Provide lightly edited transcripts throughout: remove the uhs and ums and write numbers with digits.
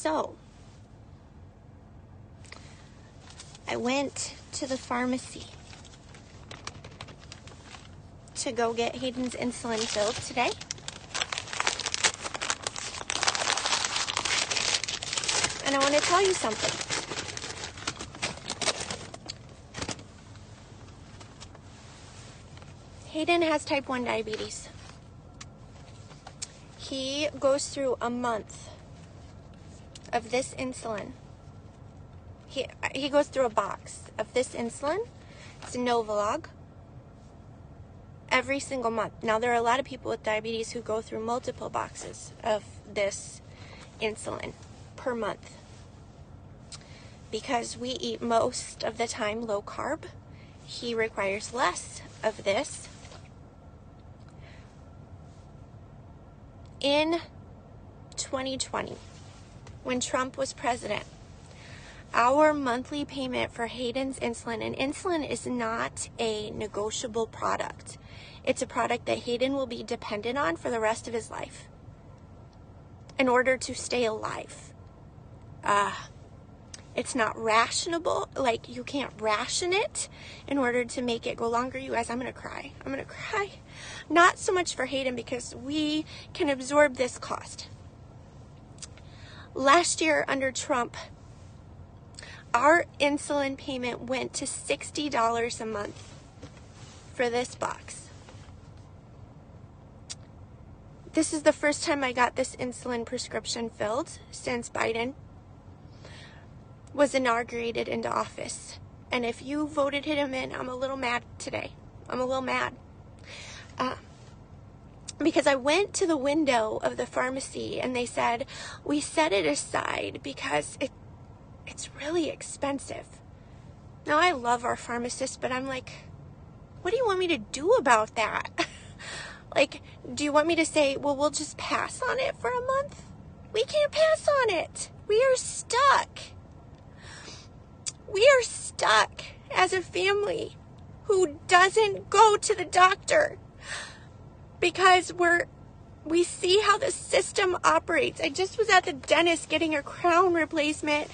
So, I went to the pharmacy to go get Hayden's insulin filled today. And I want to tell you something. Hayden has type 1 diabetes. He goes through a month of this insulin. He goes through a box of this insulin. It's a Novolog. Every single month. Now, there are a lot of people with diabetes who go through multiple boxes of this insulin per month. Because we eat most of the time low carb, he requires less of this. In 2020, when Trump was president, our monthly payment for Hayden's insulin, and insulin is not a negotiable product. It's a product that Hayden will be dependent on for the rest of his life in order to stay alive. It's not rationable. Like, you can't ration it in order to make it go longer. You guys, I'm going to cry. I'm going to cry. Not so much for Hayden because we can absorb this cost. Last year under Trump, our insulin payment went to $60 a month for this box. This is the first time I got this insulin prescription filled since Biden was inaugurated into office. And if you voted him in, I'm a little mad today. I'm a little mad. Because I went to the window of the pharmacy and they said, we set it aside because it's really expensive. Now, I love our pharmacist, but I'm like, what do you want me to do about that? Like, do you want me to say, well, we'll just pass on it for a month? We can't pass on it. We are stuck. We are stuck as a family who doesn't go to the doctor because we see how the system operates. I just was at the dentist getting a crown replacement,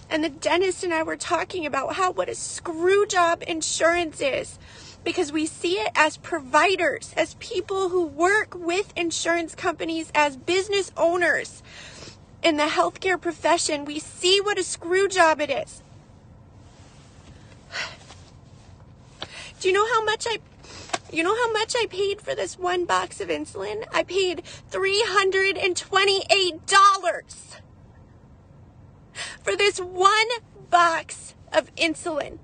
and the dentist and I were talking about what a screw job insurance is, because we see it as providers, as people who work with insurance companies, as business owners in the healthcare profession. We see what a screw job it is. Do you know how much I paid for this one box of insulin? I paid $328 for this one box of insulin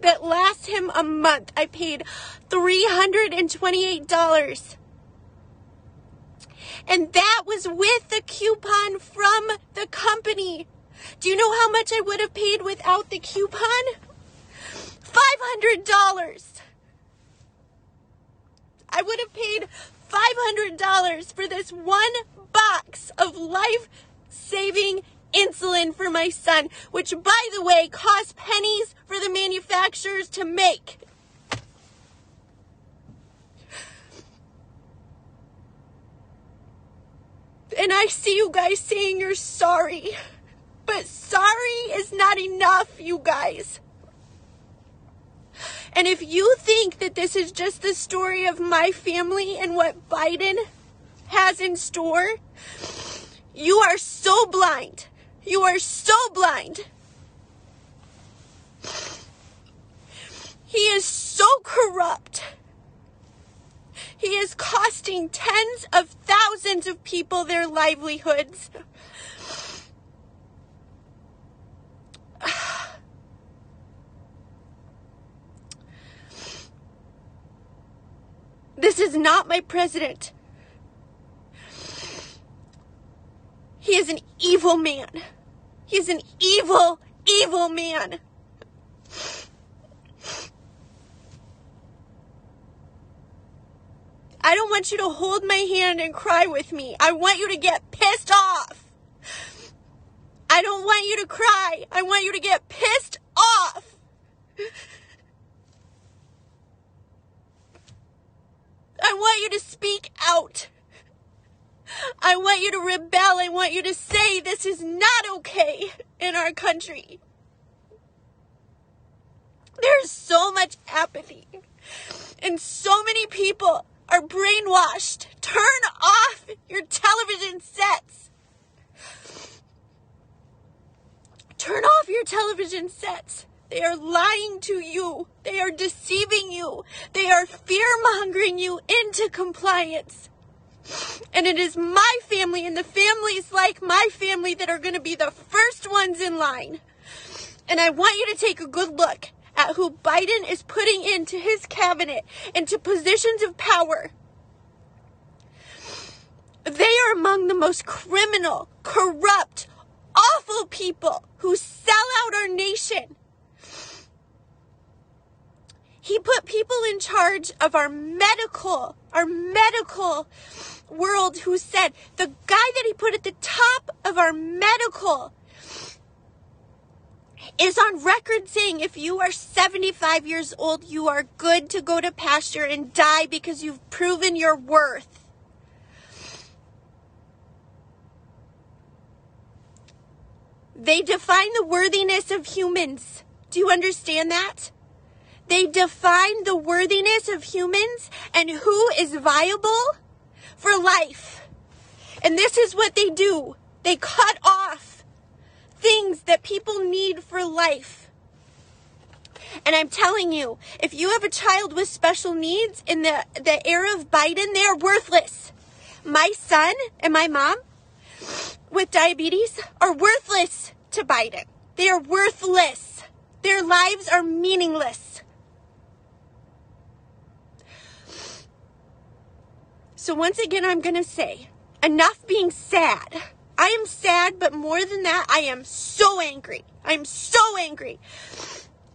that lasts him a month. I paid $328. And that was with the coupon from the company. Do you know how much I would have paid without the coupon? $500. I would have paid $500 for this one box of life-saving insulin for my son, which, by the way, costs pennies for the manufacturers to make. And I see you guys saying you're sorry, but sorry is not enough, you guys. And if you think that this is just the story of my family and what Biden has in store, you are so blind. You are so blind. He is so corrupt. He is costing tens of thousands of people their livelihoods. This is not my president. He is an evil man. He is an evil, evil man. I don't want you to hold my hand and cry with me. I want you to get pissed off. I don't want you to cry. I want you to get pissed off. I want you to speak out. I want you to rebel. I want you to say this is not okay in our country. There's so much apathy, and so many people are brainwashed. Turn off your television sets. Turn off your television sets. They are lying to you. They are deceiving you. They are fear-mongering you into compliance. And it is my family and the families like my family that are going to be the first ones in line. And I want you to take a good look at who Biden is putting into his cabinet, into positions of power. They are among the most criminal, corrupt, awful people who sell out our nation. He put people in charge of our medical world who said, the guy that he put at the top of our medical is on record saying if you are 75 years old, you are good to go to pasture and die because you've proven your worth. They define the worthiness of humans. Do you understand that? They define the worthiness of humans and who is viable for life. And this is what they do. They cut off things that people need for life. And I'm telling you, if you have a child with special needs in the era of Biden, they are worthless. My son and my mom with diabetes are worthless to Biden. They are worthless. Their lives are meaningless. So once again, I'm going to say, enough being sad. I am sad, but more than that, I am so angry. I'm so angry.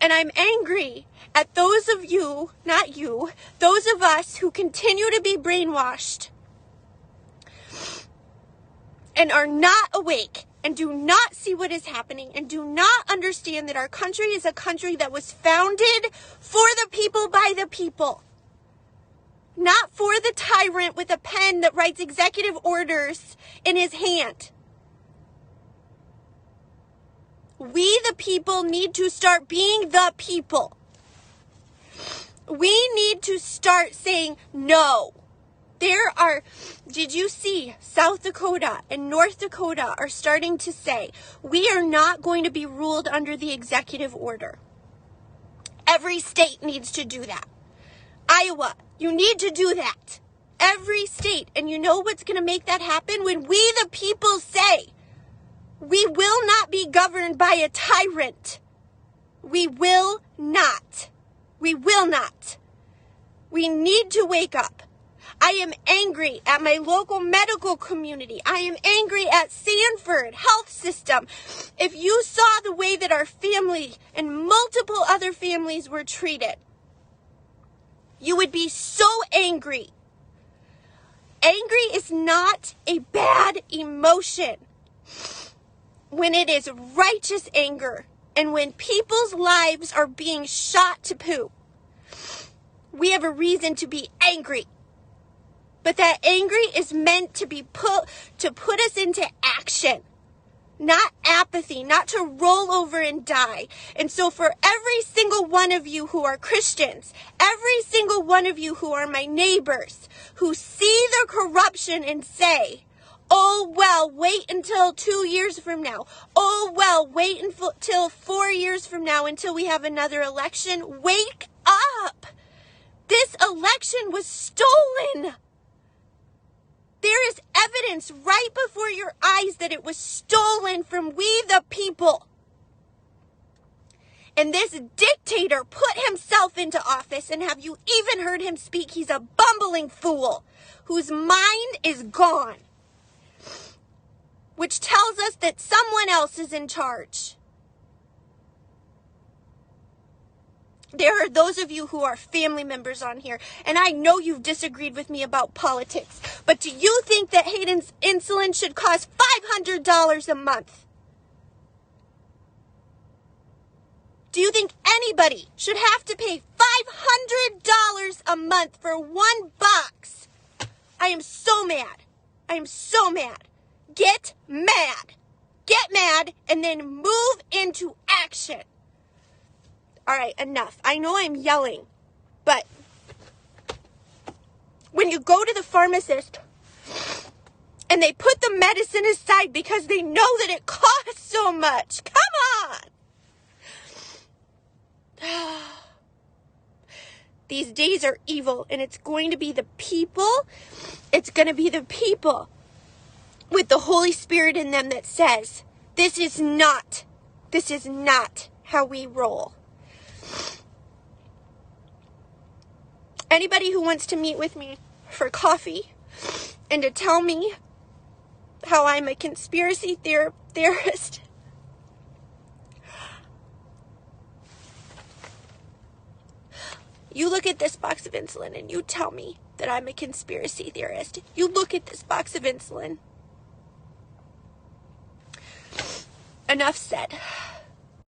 And I'm angry at those of you, not you, those of us who continue to be brainwashed and are not awake and do not see what is happening and do not understand that our country is a country that was founded for the people by the people. Not for the tyrant with a pen that writes executive orders in his hand. We, the people, need to start being the people. We need to start saying no. Did you see South Dakota and North Dakota are starting to say, we are not going to be ruled under the executive order. Every state needs to do that. Iowa, you need to do that. Every state. And you know what's going to make that happen? When we, the people, say, we will not be governed by a tyrant. We will not. We will not. We need to wake up. I am angry at my local medical community. I am angry at Sanford Health System. If you saw the way that our family and multiple other families were treated, you would be so angry. Angry is not a bad emotion when it is righteous anger and when people's lives are being shot to poo. We have a reason to be angry. But that angry is meant to be put us into action. Not apathy, not to roll over and die. And so for every single one of you who are Christians, every single one of you who are my neighbors, who see the corruption and say, oh, well, wait until 2 years from now. Oh, well, wait until 4 years from now until we have another election. Wake up. This election was stolen. There is evidence right before your eyes that it was stolen from we the people. And this dictator put himself into office, and have you even heard him speak? He's a bumbling fool whose mind is gone, which tells us that someone else is in charge. There are those of you who are family members on here, and I know you've disagreed with me about politics, but do you think that Hayden's insulin should cost $500 a month? Do you think anybody should have to pay $500 a month for one box? I am so mad. I'm so mad. Get mad. Get mad and then move into action. All right, enough. I know I'm yelling, but when you go to the pharmacist and they put the medicine aside because they know that it costs so much. Come on. These days are evil, and it's going to be the people with the Holy Spirit in them that says, this is not how we roll. Anybody who wants to meet with me for coffee and to tell me how I'm a conspiracy theorist, you look at this box of insulin and you tell me that I'm a conspiracy theorist. You look at this box of insulin. Enough said.